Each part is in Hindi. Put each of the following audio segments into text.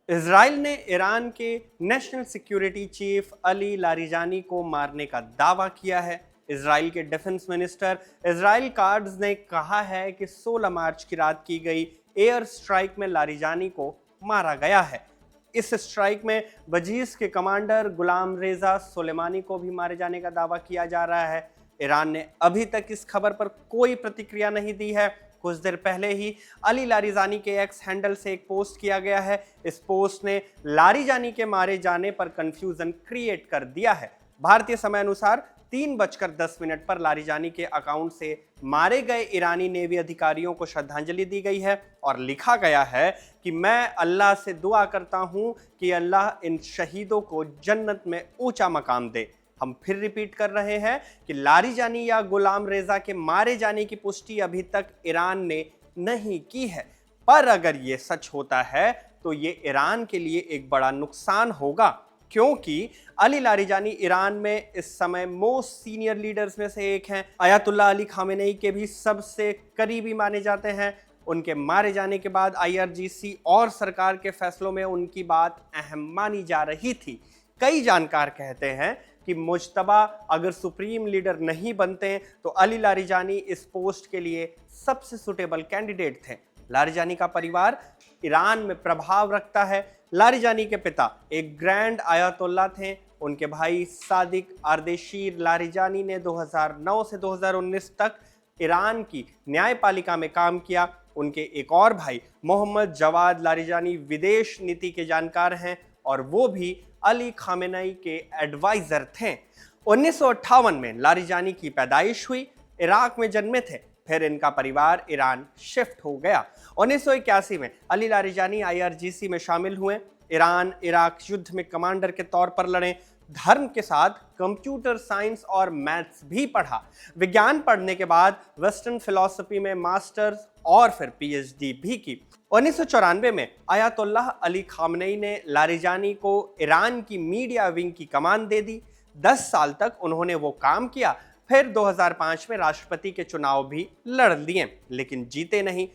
इजराइल ने ईरान के national security chief Ali Larijani को मारने का दावा किया है। इजराइल के डिफेंस मिनिस्टर इजराइल कार्ड्स ने कहा है कि 16 मार्च की रात की गई एयर स्ट्राइक में लारिजानी को मारा गया है। इस स्ट्राइक में बजीज के कमांडर गुलाम रेजा सुलेमानी को भी मारे जाने का दावा किया जा रहा है। ईरान ने अभी तक इस खबर पर कोई प्रतिक्रिया नहीं दी है। कुछ देर पहले ही अली लारिजानी के एक्स हैंडल से एक पोस्ट किया गया है। इस पोस्ट ने लारिजानी के मारे जाने पर कंफ्यूजन क्रिएट कर दिया है। भारतीय समय अनुसार 3:10 पर लारिजानी के अकाउंट से मारे गए ईरानी नेवी अधिकारियों को श्रद्धांजलि दी गई है और लिखा गया है कि मैं अल्लाह से दुआ करता हूं कि अल्लाह इन शहीदों को जन्नत में ऊंचा मकाम दे। हम फिर रिपीट कर रहे हैं कि लारिजानी या गुलाम रेजा के मारे जाने की पुष्टि अभी तक ईरान ने नहीं की है, पर अगर ये सच होता है तो ये ईरान के लिए एक बड़ा नुकसान होगा, क्योंकि अली लारिजानी ईरान में इस समय मोस्ट सीनियर लीडर्स में से एक हैं। अयातुल्लाह अली खामेनेई के भी सबसे करीबी माने जाते हैं। उनके मारे जाने के बाद IRGC और सरकार के फैसलों में उनकी बात अहम मानी जा रही थी। कई जानकार कहते हैं कि मुज्तबा अगर सुप्रीम लीडर नहीं बनते तो अली लारिजानी इस पोस्ट के लिए सबसे सुटेबल कैंडिडेट थे। लारिजानी का परिवार ईरान में प्रभाव रखता है। लारिजानी के पिता एक ग्रैंड आयतुल्ला थे। उनके भाई सादिक आर्देशीर लारिजानी ने 2009 से 2019 तक ईरान की न्यायपालिका में काम किया। उनके एक और भाई मोहम्मद जवाद लारिजानी विदेश नीति के जानकार हैं और वो भी अली खामेनेई के एडवाइजर थे। 1958 में लारिजानी की पैदाइश हुई। इराक में जन्मे थे, फिर इनका परिवार ईरान शिफ्ट हो गया। 1981 में अली लारिजानी IRGC में शामिल हुए। ईरान इराक युद्ध में कमांडर के तौर पर लड़े। धर्म के साथ कंप्यूटर साइंस और मैथ्स भी पढ़ा। विज्ञान पढ़ने के बाद वेस्टर्न फिलॉसफी में मास्टर्स और फिर PhD भी की। 1994 में अयातुल्लाह अली खामेनेई ने लारिजानी को ईरान की मीडिया विंग की कमान दे दी। 10 साल तक उन्होंने वो काम किया। फिर 2005 में राष्ट्रपति के चुनाव भी लड़ लिए, लेकिन जीते नहीं।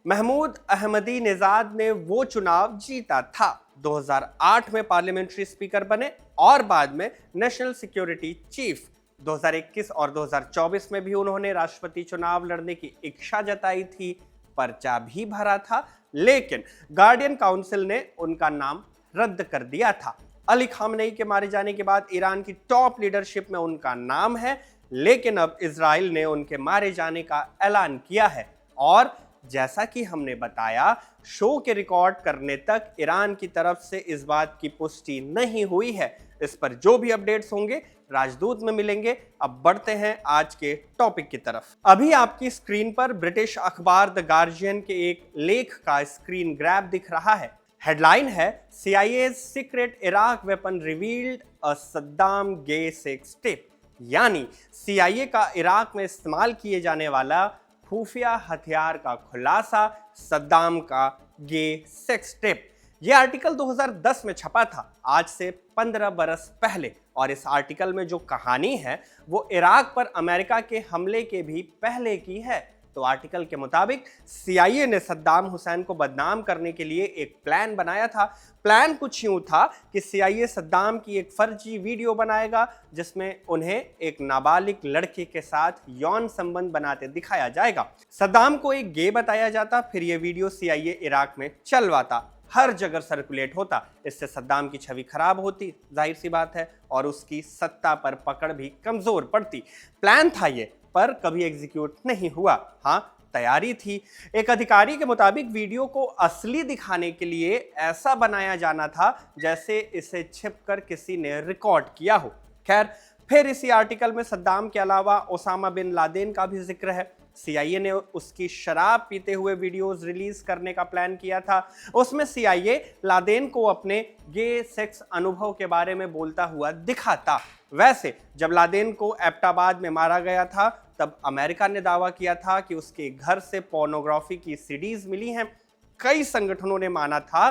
महमूद अहमदी नेजाद ने वो चुनाव जीता था। 2008 में पार्लियामेंट्री स्पीकर बने और बाद में नेशनल सिक्योरिटी चीफ। 2021 और 2024 में भी उन्होंने राष्ट्रपति चुनाव लड़ने की इच्छा जताई थी, पर्चा भी भरा था, लेकिन गार्डियन काउंसिल ने उनका नाम रद्द कर दिया था। अली खामेनेई के मारे जाने के बाद ईरान की टॉप लीडरशिप में उनका नाम है, लेकिन अब इजराइल ने उनके मारे जाने का ऐलान किया है और जैसा कि हमने बताया, शो के रिकॉर्ड करने तक ईरान की तरफ से इस बात की पुष्टि नहीं हुई है। इस पर जो भी अपडेट्स होंगे राजदूत में मिलेंगे। अब बढ़ते हैं आज के टॉपिक की तरफ। अभी आपकी स्क्रीन पर ब्रिटिश अखबार द गार्जियन के एक लेख का स्क्रीन ग्रैब दिख रहा है। हेडलाइन है CIA's secret Iraq weapon revealed a Saddam gay sex tape, यानी CIA का इराक में इस्तेमाल किए जाने वाला खुफिया हथियार का खुलासा, सद्दाम का गे सेक्स टेप। यह आर्टिकल 2010 में छपा था, आज से 15 बरस पहले। और इस आर्टिकल में जो कहानी है वो इराक पर अमेरिका के हमले के भी पहले की है। तो आर्टिकल के मुताबिक CIA ने सद्दाम हुसैन को बदनाम करने के लिए एक प्लान बनाया था। प्लान कुछ यूं था कि CIA सद्दाम की एक फर्जी वीडियो बनाएगा जिसमें उन्हें एक नाबालिग लड़के के साथ यौन संबंध बनाते दिखाया जाएगा। सद्दाम को एक गे बताया जाता, फिर यह वीडियो CIA इराक में चलवाता, हर जगह सर्कुलेट होता। इससे सद्दाम की छवि खराब होती, जाहिर सी बात है, और उसकी सत्ता पर पकड़ भी कमजोर पड़ती। प्लान था ये, पर कभी एग्जीक्यूट नहीं हुआ। हाँ, तैयारी थी। एक अधिकारी के मुताबिक वीडियो को असली दिखाने के लिए ऐसा बनाया जाना था जैसे इसे छिपकर किसी ने रिकॉर्ड किया हो। खैर, फिर इसी आर्टिकल में सद्दाम के अलावा ओसामा बिन लादेन का भी जिक्र है। CIA ने उसकी शराब पीते हुए वीडियोस रिलीज करने का प्लान किया था। उसमें CIA लादेन को अपने गे सेक्स अनुभव के बारे में बोलता हुआ दिखाता। वैसे जब लादेन को एबटाबाद में मारा गया था तब अमेरिका ने दावा किया था कि उसके घर से पोर्नोग्राफी की CDs मिली हैं। कई संगठनों ने माना था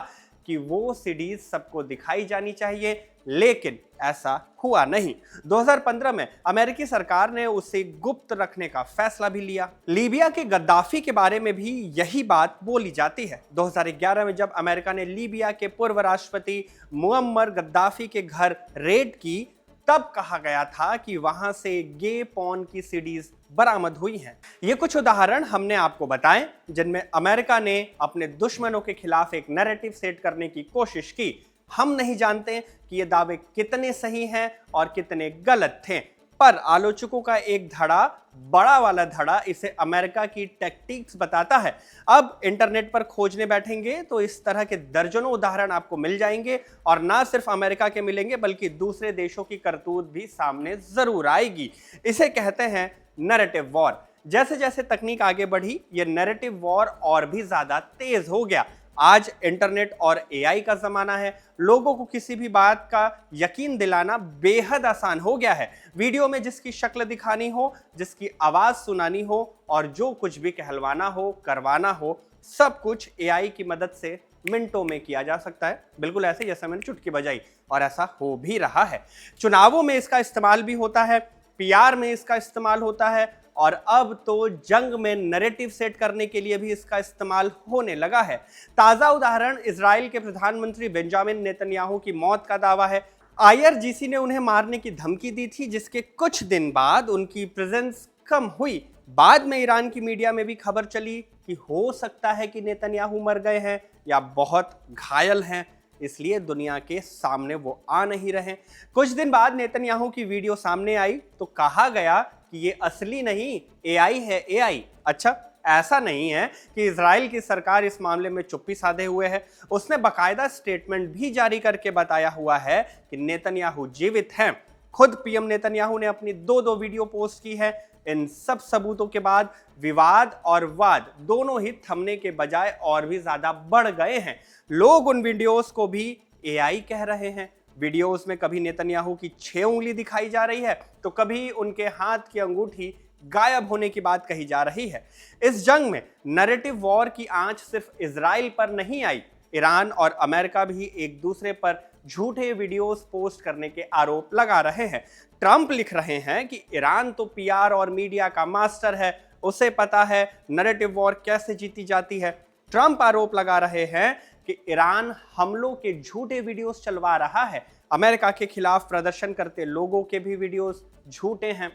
कि वो सीडीज सबको दिखाई जानी चाहिए, लेकिन ऐसा हुआ नहीं। 2015 में अमेरिकी सरकार ने उसे गुप्त रखने का फैसला भी लिया। लीबिया के गद्दाफी के बारे में भी यही बात बोली जाती है। 2011 में जब अमेरिका ने लीबिया के पूर्व राष्ट्रपति मुअम्मर गद्दाफी के घर रेड की, तब कहा गया था कि वहां से गे पॉर्न की सीडीज बरामद हुई हैं। ये कुछ उदाहरण हमने आपको बताएं जिनमें अमेरिका ने अपने दुश्मनों के खिलाफ एक नैरेटिव सेट करने की कोशिश की। हम नहीं जानते कि ये दावे कितने सही हैं और कितने गलत थे, पर आलोचकों का एक धड़ा, बड़ा वाला धड़ा, इसे अमेरिका की टैक्टिक्स बताता है। अब इंटरनेट पर खोजने बैठेंगे तो इस तरह के दर्जनों उदाहरण आपको मिल जाएंगे, और ना सिर्फ अमेरिका के मिलेंगे बल्कि दूसरे देशों की करतूत भी सामने जरूर आएगी। इसे कहते हैं नैरेटिव वॉर। जैसे जैसे तकनीक आगे बढ़ी, ये नैरेटिव वॉर और भी ज्यादा तेज हो गया। आज इंटरनेट और एआई का जमाना है। लोगों को किसी भी बात का यकीन दिलाना बेहद आसान हो गया है। वीडियो में जिसकी शक्ल दिखानी हो, जिसकी आवाज सुनानी हो और जो कुछ भी कहलवाना हो, करवाना हो, सब कुछ एआई की मदद से मिनटों में किया जा सकता है। बिल्कुल ऐसे जैसे मैंने चुटकी बजाई, और ऐसा हो भी रहा है। चुनावों में इसका इस्तेमाल भी होता है, पीआर में इसका इस्तेमाल होता है, और अब तो जंग में नैरेटिव सेट करने के लिए भी इसका इस्तेमाल होने लगा है। ताजा उदाहरण इजराइल के प्रधानमंत्री बेंजामिन नेतन्याहू की मौत का दावा है। आईआरजीसी ने उन्हें मारने की धमकी दी थी, जिसके कुछ दिन बाद उनकी प्रेजेंस कम हुई। बाद में ईरान की मीडिया में भी खबर चली कि हो सकता है कि नेतन्याहू मर गए हैं या बहुत घायल हैं, इसलिए दुनिया के सामने वो आ नहीं रहे। कुछ दिन बाद नेतन्याहू की वीडियो सामने आई तो कहा गया कि ये असली नहीं, एआई है, एआई। अच्छा, ऐसा नहीं है कि इजराइल की सरकार इस मामले में चुप्पी साधे हुए है। उसने बाकायदा स्टेटमेंट भी जारी करके बताया हुआ है कि नेतन्याहू जीवित हैं। खुद पीएम नेतन्याहू ने अपनी दो वीडियो पोस्ट की है। इन सब सबूतों के बाद विवाद और वाद दोनों ही थमने के बजाय और भी ज्यादा बढ़ गए हैं। लोग उन वीडियोस को भी एआई कह रहे हैं। वीडियोस में कभी नेतन्याहू की 6 उंगली दिखाई जा रही है तो कभी उनके हाथ की अंगूठी गायब होने की बात कही जा रही है। इस जंग में नैरेटिव वॉर की आंच सिर्फ इजराइल पर नहीं आई। ईरान और अमेरिका भी एक दूसरे पर झूठे वीडियोस पोस्ट करने के आरोप लगा रहे हैं। ट्रंप लिख रहे हैं कि ईरान तो पीआर और मीडिया का मास्टर है, उसे पता है नैरेटिव वॉर कैसे जीती जाती है। ट्रंप आरोप लगा रहे हैं कि ईरान हमलों के झूठे वीडियोस चलवा रहा है। अमेरिका के खिलाफ प्रदर्शन करते लोगों के भी वीडियोस झूठे हैं।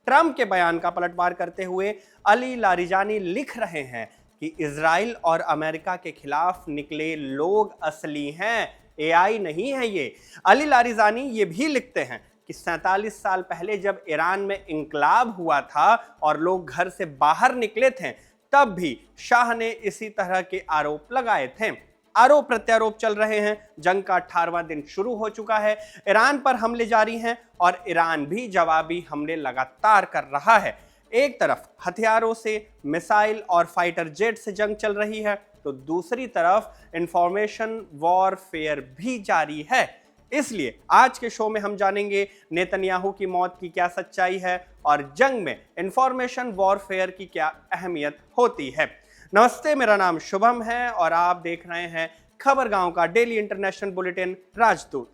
ट्रंप के बयान का पलटवार करते हुए अली लारिजानी लिख रहे हैं कि इजराइल और अमेरिका के खिलाफ निकले लोग असली हैं, एआई नहीं है ये। अली लारिजानी ये भी लिखते हैं कि 47 साल पहले जब ईरान में इंकलाब हुआ था और लोग घर से बाहर निकले थे, तब भी शाह ने इसी तरह के आरोप लगाए थे। आरोप प्रत्यारोप चल रहे हैं। जंग का 18वां दिन शुरू हो चुका है। ईरान पर हमले जारी हैं और ईरान भी जवाबी हमले लगातार कर रहा है। एक तरफ हथियारों से, मिसाइल और फाइटर जेट से जंग चल रही है, तो दूसरी तरफ इंफॉर्मेशन वॉरफेयर भी जारी है। इसलिए आज के शो में हम जानेंगे नेतन्याहू की मौत की क्या सच्चाई है और जंग में इंफॉर्मेशन वॉरफेयर की क्या अहमियत होती है। नमस्ते, मेरा नाम शुभम है और आप देख रहे हैं खबर गांव का डेली इंटरनेशनल बुलेटिन राजदूत।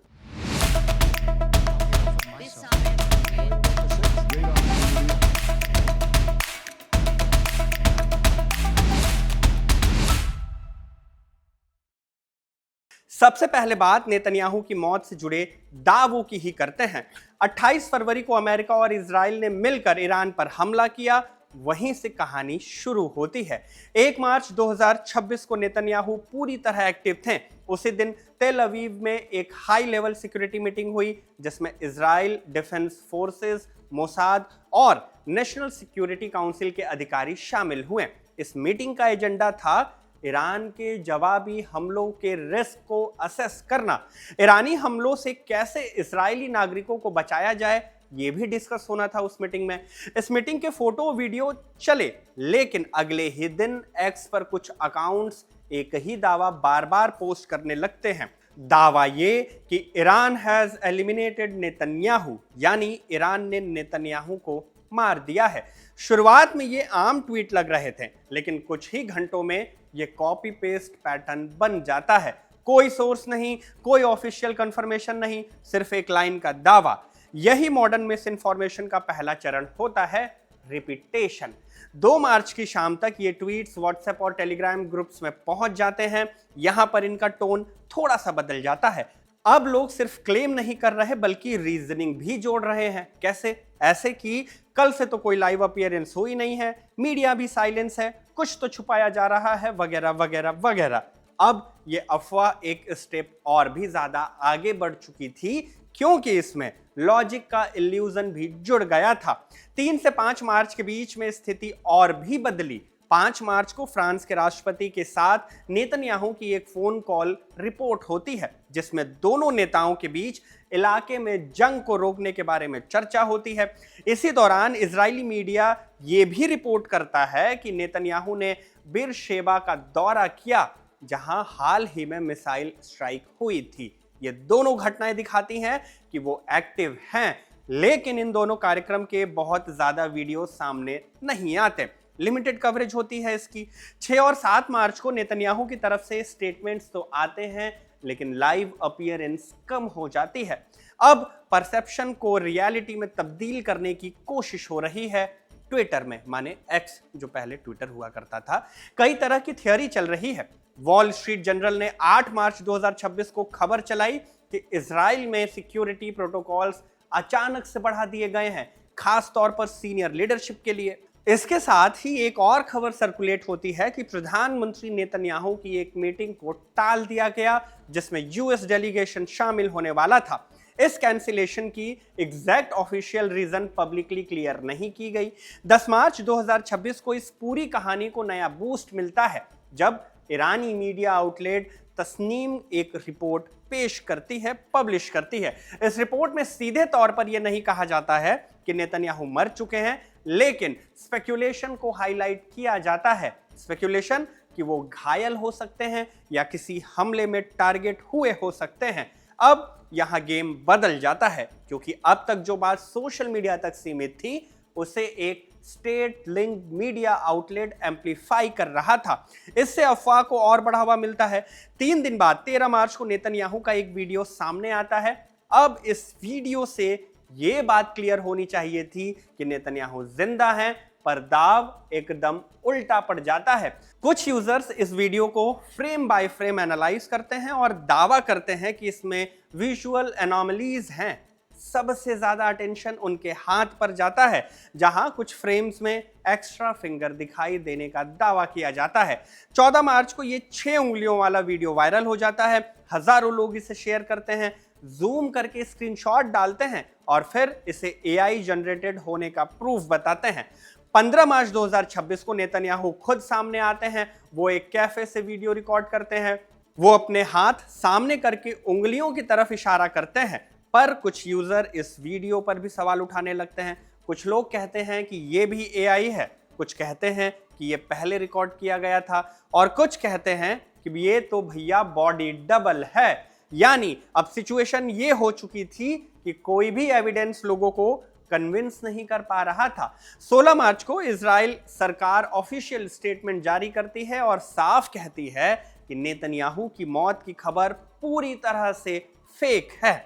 सबसे पहले बात नेतन्याहू की मौत से जुड़े दावों की ही करते हैं। 28 फरवरी को अमेरिका और इजराइल ने मिलकर ईरान पर हमला किया, वहीं से कहानी शुरू होती है। 1 मार्च 2026 को नेतन्याहू पूरी तरह एक्टिव थे। उसी दिन तेल अवीव में एक हाई लेवल सिक्योरिटी मीटिंग हुई जिसमें इजराइल डिफेंस फोर्सेस, मोसाद और नेशनल सिक्योरिटी काउंसिल के अधिकारी शामिल हुए। इस मीटिंग का एजेंडा था ईरान के जवाबी हमलों के रिस्क को असेस करना। ईरानी हमलों से कैसे इजरायली नागरिकों को बचाया जाए, ये भी डिस्कस होना था उस मीटिंग में। इस मीटिंग के फोटो वीडियो चले, लेकिन अगले ही दिन एक्स पर कुछ अकाउंट्स एक ही दावा बार बार पोस्ट करने लगते हैं। दावा ये कि ईरान हैज एलिमिनेटेड नेतन्याहू, यानी ईरान ने नेतन्याहू को मार दिया है। शुरुआत में ये आम ट्वीट लग रहे थे, लेकिन कुछ ही घंटों में ये कॉपी पेस्ट पैटर्न बन जाता है। कोई सोर्स नहीं, कोई ऑफिशियल कंफर्मेशन नहीं, सिर्फ एक लाइन का दावा। यही मॉडर्न मिस इन्फॉर्मेशन का पहला चरण होता है, रिपीटेशन। 2 मार्च की शाम तक ये ट्वीट्स व्हाट्सएप और टेलीग्राम ग्रुप्स में पहुंच जाते हैं। यहां पर इनका टोन थोड़ा सा बदल जाता है। अब लोग सिर्फ क्लेम नहीं कर रहे बल्कि रीजनिंग भी जोड़ रहे हैं। कैसे? ऐसे कि कल से तो कोई लाइव अपीयरेंस हुई नहीं है, मीडिया भी साइलेंस है, कुछ तो छुपाया जा रहा है, वगैरह वगैरह वगैरह। अब ये अफवाह एक स्टेप और भी ज्यादा आगे बढ़ चुकी थी, क्योंकि इसमें लॉजिक का इल्यूजन भी जुड़ गया था। 3 से 5 मार्च के बीच में स्थिति और भी बदली। 5 मार्च को फ्रांस के राष्ट्रपति के साथ नेतन्याहू की एक फोन कॉल रिपोर्ट होती है, जिसमें दोनों नेताओं के बीच इलाके में जंग को रोकने के बारे में चर्चा होती है। इसी दौरान इजरायली मीडिया ये भी रिपोर्ट करता है कि नेतन्याहू ने बीरशेबा का दौरा किया, जहां हाल ही में मिसाइल स्ट्राइक हुई थी। ये दोनों घटनाएं दिखाती हैं कि वो एक्टिव हैं, लेकिन इन दोनों कार्यक्रम के बहुत ज्यादा वीडियो सामने नहीं आते। लिमिटेड कवरेज होती है इसकी। 6 और 7 मार्च को नेतन्याहू की तरफ से स्टेटमेंट्स तो आते हैं, लेकिन लाइव अपीयरेंस कम हो जाती है। अब परसेप्शन को रियलिटी में तब्दील करने की कोशिश हो रही है। ट्विटर में, माने एक्स जो पहले ट्विटर हुआ करता था, कई तरह की थियोरी चल रही है। वॉल स्ट्रीट जर्नल ने 8 मार्च 2026 को खबर चलाई कि इजराइल में सिक्योरिटी प्रोटोकॉल्स अचानक से बढ़ा दिए गए हैं, खास तौर पर सीनियर लीडरशिप के लिए। इसके साथ ही एक और खबर सर्कुलेट होती है कि प्रधानमंत्री नेतन्याहू की एक मीटिंग को टाल दिया गया, जिसमें यूएस डेलीगेशन शामिल होने वाला था। इस कैंसिलेशन की exact official reason publicly clear नहीं की गई। 10 मार्च 2026 को इस पूरी कहानी को नया बूस्ट मिलता है, जब ईरानी मीडिया आउटलेट तस्नीम एक रिपोर्ट पेश करती है, पब्लिश करती है। इस रिपोर्ट में सीधे तौर पर यह नहीं कहा जाता है कि नेतन्याहू मर चुके हैं, लेकिन स्पेक्यूलेशन को हाईलाइट किया जाता है। स्पेक्यूलेशन कि वो घायल हो सकते हैं या किसी हमले में टारगेट हुए हो सकते हैं। अब यहां गेम बदल जाता है, क्योंकि अब तक जो बात सोशल मीडिया तक सीमित थी, उसे एक state link media outlet amplify कर रहा था। इससे अफवाह को और बढ़ावा मिलता है। 3 दिन बाद 13 मार्च को नेतन्याहू का एक वीडियो सामने आता है। अब इस वीडियो से यह बात क्लियर होनी चाहिए थी कि नेतन्याहू जिंदा हैं, पर दाव एकदम उल्टा पड़ जाता है। कुछ यूजर्स इस वीडियो को फ्रेम बाय फ्रेम एनालाइज करते हैं और दावा करते हैं कि इसमें विजुअल एनोमलीज हैं। सबसे ज्यादा अटेंशन उनके हाथ पर जाता है, जहां कुछ फ्रेम्स में एक्स्ट्रा फिंगर दिखाई देने का दावा किया जाता है। 14 मार्च को ये 6 उंगलियों वाला वीडियो वायरल हो जाता है। हजारों लोग इसे शेयर करते हैं, जूम करके स्क्रीनशॉट डालते हैं और फिर इसे एआई जनरेटेड होने का प्रूफ बताते हैं। 15 मार्च 2026 को नेतन्याहू खुद सामने आते हैं। वो एक कैफे से वीडियो रिकॉर्ड करते हैं। वो अपने हाथ सामने करके उंगलियों की तरफ इशारा करते हैं, पर कुछ यूजर इस वीडियो पर भी सवाल उठाने लगते हैं। कुछ लोग कहते हैं कि ये भी एआई है, कुछ कहते हैं कि ये पहले रिकॉर्ड किया गया था, और कुछ कहते हैं कि ये तो भैया बॉडी डबल है। यानी अब सिचुएशन ये हो चुकी थी कि कोई भी एविडेंस लोगों को कन्विंस नहीं कर पा रहा था। 16 मार्च को इजराइल सरकार ऑफिशियल स्टेटमेंट जारी करती है और साफ कहती है कि नेतन्याहू की मौत की खबर पूरी तरह से फेक है।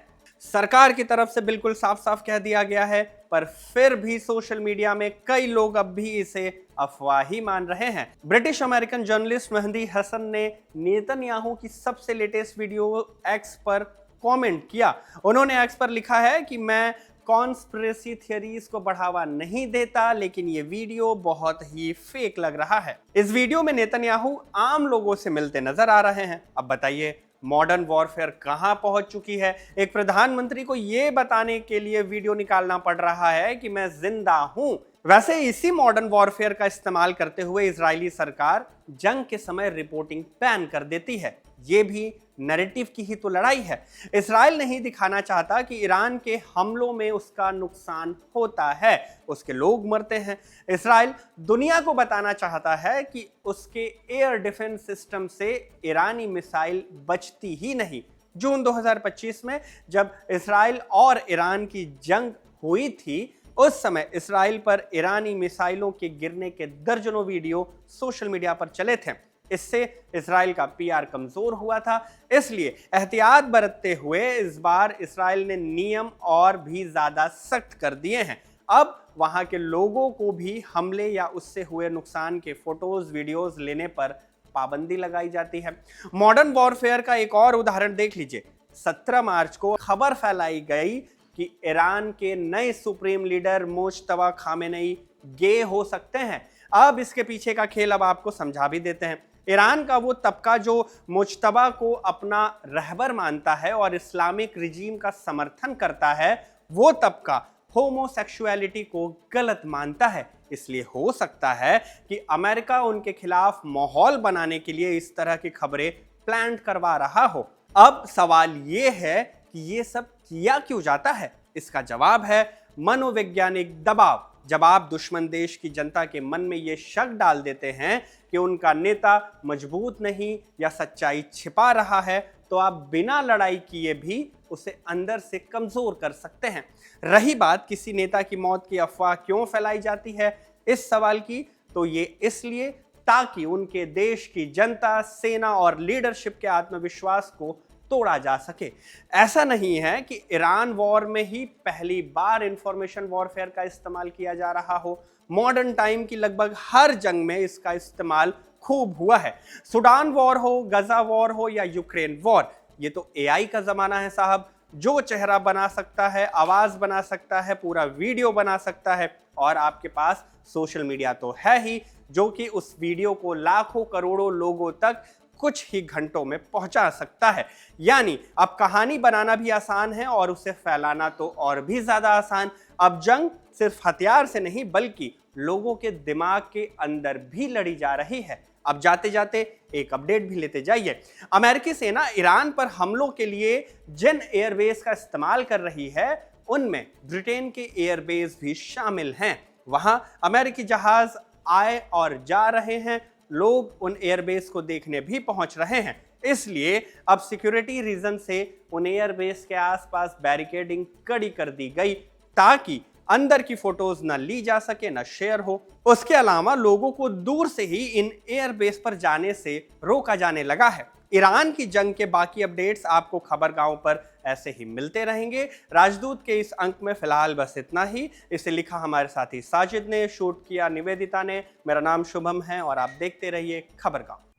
सरकार की तरफ से बिल्कुल साफ साफ कह दिया गया है, पर फिर भी सोशल मीडिया में कई लोग अब भी इसे अफवाह ही मान रहे हैं। British American journalist Mehdi Hasan ने नेतन्याहू की सबसे लेटेस्ट वीडियो एक्स पर कमेंट किया। उन्होंने एक्स पर लिखा है कि मैं कॉन्स्पिरेसी थियरीज को बढ़ावा नहीं देता, लेकिन ये वीडियो बहुत ही फेक लग रहा है। इस वीडियो में नेतन्याहू आम लोगों से मिलते नजर आ रहे हैं। अब बताइए, मॉडर्न वॉरफेयर कहां पहुंच चुकी है? एक प्रधानमंत्री को यह बताने के लिए वीडियो निकालना पड़ रहा है कि मैं जिंदा हूं। वैसे इसी मॉडर्न वॉरफेयर का इस्तेमाल करते हुए इजरायली सरकार जंग के समय रिपोर्टिंग बैन कर देती है। ये भी नैरेटिव की ही तो लड़ाई है। इजराइल नहीं दिखाना चाहता कि ईरान के हमलों में उसका नुकसान होता है, उसके लोग मरते हैं। इजराइल दुनिया को बताना चाहता है कि उसके एयर डिफेंस सिस्टम से ईरानी मिसाइल बचती ही नहीं। जून 2025 में जब इजराइल और ईरान की जंग हुई थी, उस समय इजराइल पर ईरानी मिसाइलों के गिरने के दर्जनों वीडियो सोशल मीडिया पर चले थे। इससे इजराइल का पीआर कमजोर हुआ था। इसलिए एहतियात बरतते हुए इस बार इजराइल ने नियम और भी ज्यादा सख्त कर दिए हैं। अब वहां के लोगों को भी हमले या उससे हुए नुकसान के फोटोज वीडियोस लेने पर पाबंदी लगाई जाती है। मॉडर्न वॉरफेयर का एक और उदाहरण देख लीजिए। 17 मार्च को खबर फैलाई गई कि ईरान के नए सुप्रीम लीडर मुज्तबा खामेनेई गे हो सकते हैं। अब इसके पीछे का खेल अब आपको समझा भी देते हैं। ईरान का वो तबका जो मुज्तबा को अपना रहबर मानता है और इस्लामिक रिजीम का समर्थन करता है, वो तबका होमोसेक्सुअलिटी को गलत मानता है। इसलिए हो सकता है कि अमेरिका उनके खिलाफ माहौल बनाने के लिए इस तरह की खबरें प्लान करवा रहा हो। अब सवाल ये है कि ये सब किया क्यों जाता है? इसका जवाब है मनोवैज्ञानिक दबाव। जब आप दुश्मन देश की जनता के मन में ये शक डाल देते हैं कि उनका नेता मजबूत नहीं या सच्चाई छिपा रहा है, तो आप बिना लड़ाई किए भी उसे अंदर से कमजोर कर सकते हैं। रही बात किसी नेता की मौत की अफवाह क्यों फैलाई जाती है इस सवाल की, तो ये इसलिए ताकि उनके देश की जनता, सेना और लीडरशिप के आत्मविश्वास को तोड़ा जा सके। ऐसा नहीं है कि ईरान वॉर में ही पहली बार इंफॉर्मेशन वॉरफेयर का इस्तेमाल किया जा रहा हो। मॉडर्न टाइम की लगभग हर जंग में इसका इस्तेमाल खूब हुआ है। सूडान वॉर हो, गजा वॉर हो या यूक्रेन वॉर, ये तो एआई का जमाना है साहब। जो चेहरा बना सकता है, आवाज बना सकता है, पूरा वीडियो बना सकता है, और आपके पास सोशल मीडिया तो है ही, जो कि उस वीडियो को लाखों करोड़ों लोगों तक कुछ ही घंटों में पहुंचा सकता है। यानी अब कहानी बनाना भी आसान है और उसे फैलाना तो और भी ज्यादा आसान। अब जंग सिर्फ हथियार से नहीं बल्कि लोगों के दिमाग के अंदर भी लड़ी जा रही है। अब जाते जाते एक अपडेट भी लेते जाइए। अमेरिकी सेना ईरान पर हमलों के लिए जिन एयरबेस का इस्तेमाल कर रही है, उनमें ब्रिटेन के एयरबेस भी शामिल हैं। वहां अमेरिकी जहाज आए और जा रहे हैं, लोग उन एयरबेस को देखने भी पहुंच रहे हैं। इसलिए अब सिक्योरिटी रीजन से उन एयरबेस के आसपास बैरिकेडिंग कड़ी कर दी गई ताकि अंदर की फोटोज न ली जा सके, न शेयर हो। उसके अलावा लोगों को दूर से ही इन एयरबेस पर जाने से रोका जाने लगा है। ईरान की जंग के बाकी अपडेट्स आपको खबरगाहों पर ऐसे ही मिलते रहेंगे। राजदूत के इस अंक में फिलहाल बस इतना ही। इसे लिखा हमारे साथी साजिद ने, शूट किया निवेदिता ने। मेरा नाम शुभम है और आप देखते रहिए खबरगाह।